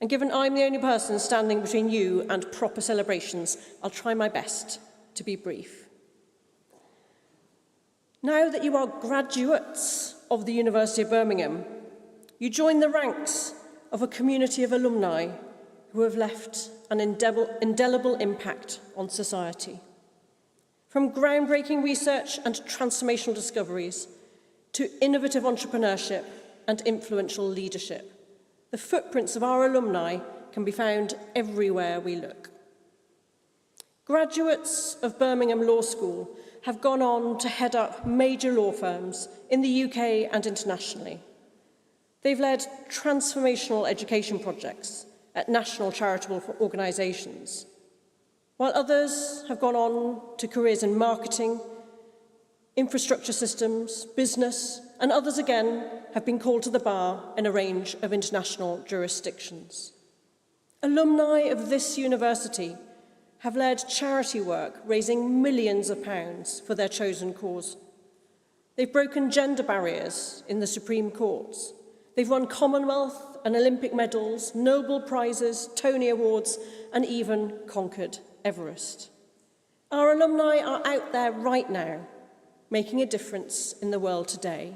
And given I'm the only person standing between you and proper celebrations, I'll try my best to be brief. Now that you are graduates of the University of Birmingham, you join the ranks of a community of alumni who have left an indelible impact on society. From groundbreaking research and transformational discoveries to innovative entrepreneurship and influential leadership, the footprints of our alumni can be found everywhere we look. Graduates of Birmingham Law School have gone on to head up major law firms in the UK and internationally. They've led transformational education projects at national charitable organisations, while others have gone on to careers in marketing, infrastructure systems, business, and others again have been called to the bar in a range of international jurisdictions. Alumni of this university have led charity work raising millions of pounds for their chosen cause. They've broken gender barriers in the Supreme Courts. They've won Commonwealth and Olympic medals, Nobel Prizes, Tony Awards, and even conquered Everest. Our alumni are out there right now, making a difference in the world today.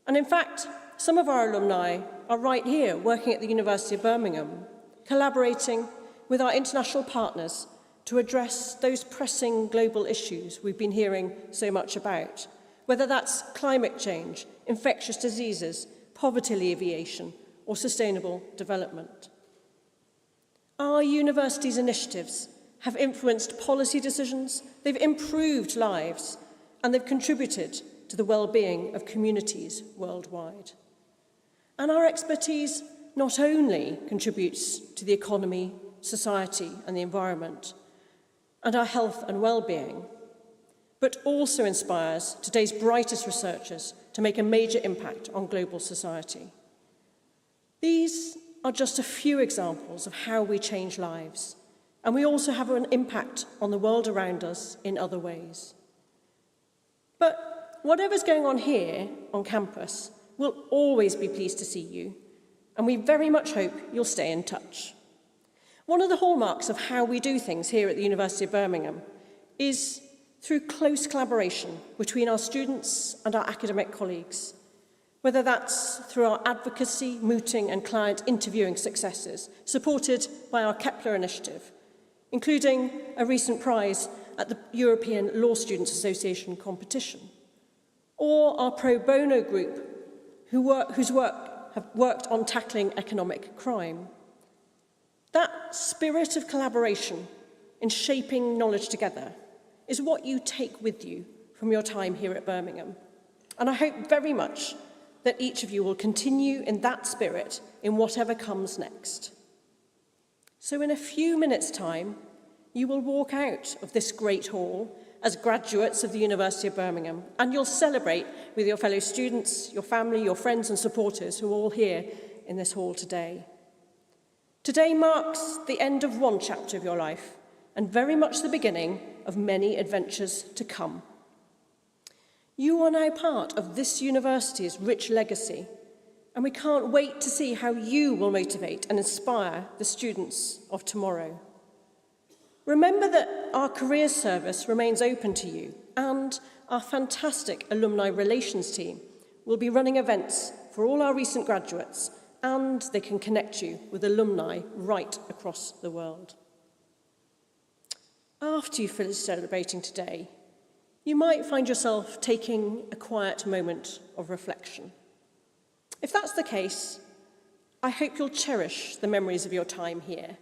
And in fact, some of our alumni are right here working at the University of Birmingham, collaborating with our international partners to address those pressing global issues we've been hearing so much about, whether that's climate change, infectious diseases, poverty alleviation, or sustainable development. Our university's initiatives have influenced policy decisions, they've improved lives, and they've contributed to the well-being of communities worldwide. And our expertise not only contributes to the economy, society, and the environment, and our health and well-being, but also inspires today's brightest researchers to make a major impact on global society. These are just a few examples of how we change lives, and we also have an impact on the world around us in other ways. But whatever's going on here on campus, we'll always be pleased to see you, and we very much hope you'll stay in touch. One of the hallmarks of how we do things here at the University of Birmingham is through close collaboration between our students and our academic colleagues, whether that's through our advocacy, mooting and client interviewing successes, supported by our Kepler initiative, including a recent prize at the European Law Students Association competition, or our pro bono group whose work have worked on tackling economic crime. That spirit of collaboration in shaping knowledge together is what you take with you from your time here at Birmingham. And I hope very much that each of you will continue in that spirit in whatever comes next. So in a few minutes' time, you will walk out of this great hall as graduates of the University of Birmingham, and you'll celebrate with your fellow students, your family, your friends and supporters who are all here in this hall today. Today marks the end of one chapter of your life, and very much the beginning of many adventures to come. You are now part of this university's rich legacy, and we can't wait to see how you will motivate and inspire the students of tomorrow. Remember that our careers service remains open to you, and our fantastic alumni relations team will be running events for all our recent graduates, and they can connect you with alumni right across the world. After you finish celebrating today, you might find yourself taking a quiet moment of reflection. If that's the case, I hope you'll cherish the memories of your time here.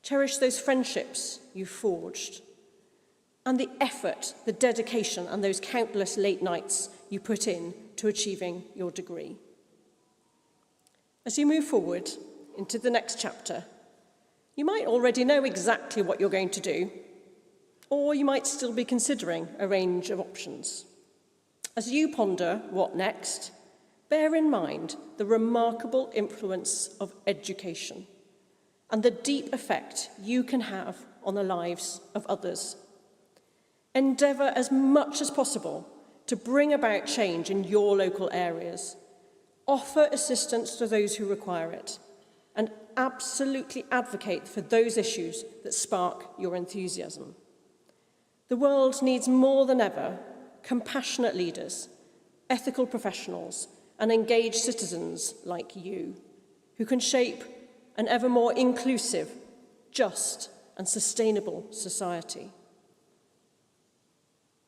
Cherish those friendships you forged, and the effort, the dedication, and those countless late nights you put in to achieving your degree. As you move forward into the next chapter, you might already know exactly what you're going to do, or you might still be considering a range of options. As you ponder what next, bear in mind the remarkable influence of education and the deep effect you can have on the lives of others. Endeavour as much as possible to bring about change in your local areas. Offer assistance to those who require it, and absolutely advocate for those issues that spark your enthusiasm. The world needs more than ever compassionate leaders, ethical professionals, and engaged citizens like you, who can shape an ever more inclusive, just, and sustainable society.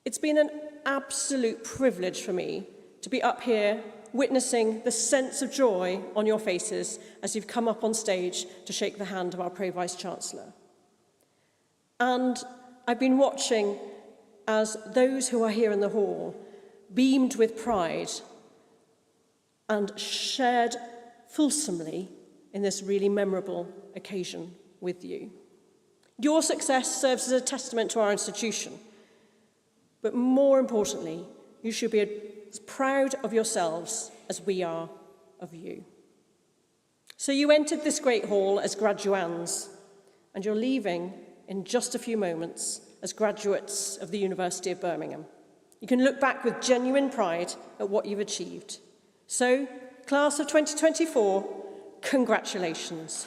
It's been an absolute privilege for me to be up here witnessing the sense of joy on your faces as you've come up on stage to shake the hand of our Pro Vice-Chancellor. And I've been watching as those who are here in the hall beamed with pride and shared fulsomely in this really memorable occasion with you. Your success serves as a testament to our institution, but more importantly, you should be as proud of yourselves as we are of you. So you entered this great hall as graduands, and you're leaving in just a few moments as graduates of the University of Birmingham. You can look back with genuine pride at what you've achieved. So, class of 2024, congratulations.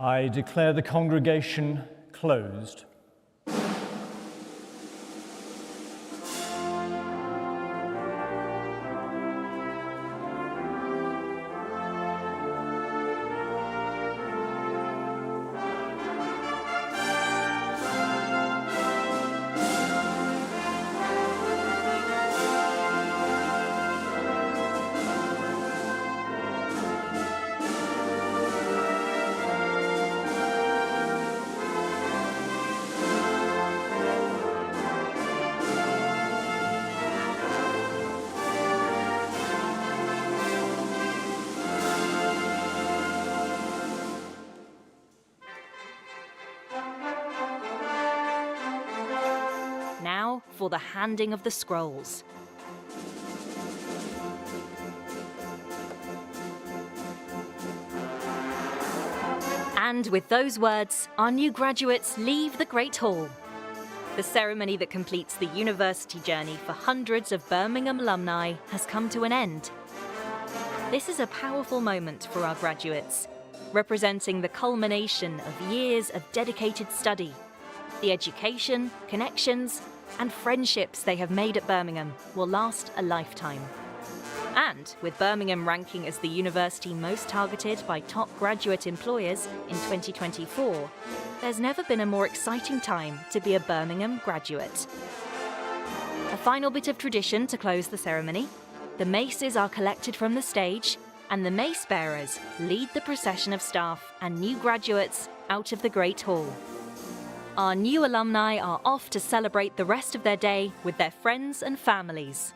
I declare the congregation closed. Now for the handing of the scrolls. And with those words, our new graduates leave the Great Hall. The ceremony that completes the university journey for hundreds of Birmingham alumni has come to an end. This is a powerful moment for our graduates, representing the culmination of years of dedicated study. The education, connections, and friendships they have made at Birmingham will last a lifetime. And with Birmingham ranking as the university most targeted by top graduate employers in 2024, there's never been a more exciting time to be a Birmingham graduate. A final bit of tradition to close the ceremony. The maces are collected from the stage, and the mace bearers lead the procession of staff and new graduates out of the Great Hall. Our new alumni are off to celebrate the rest of their day with their friends and families.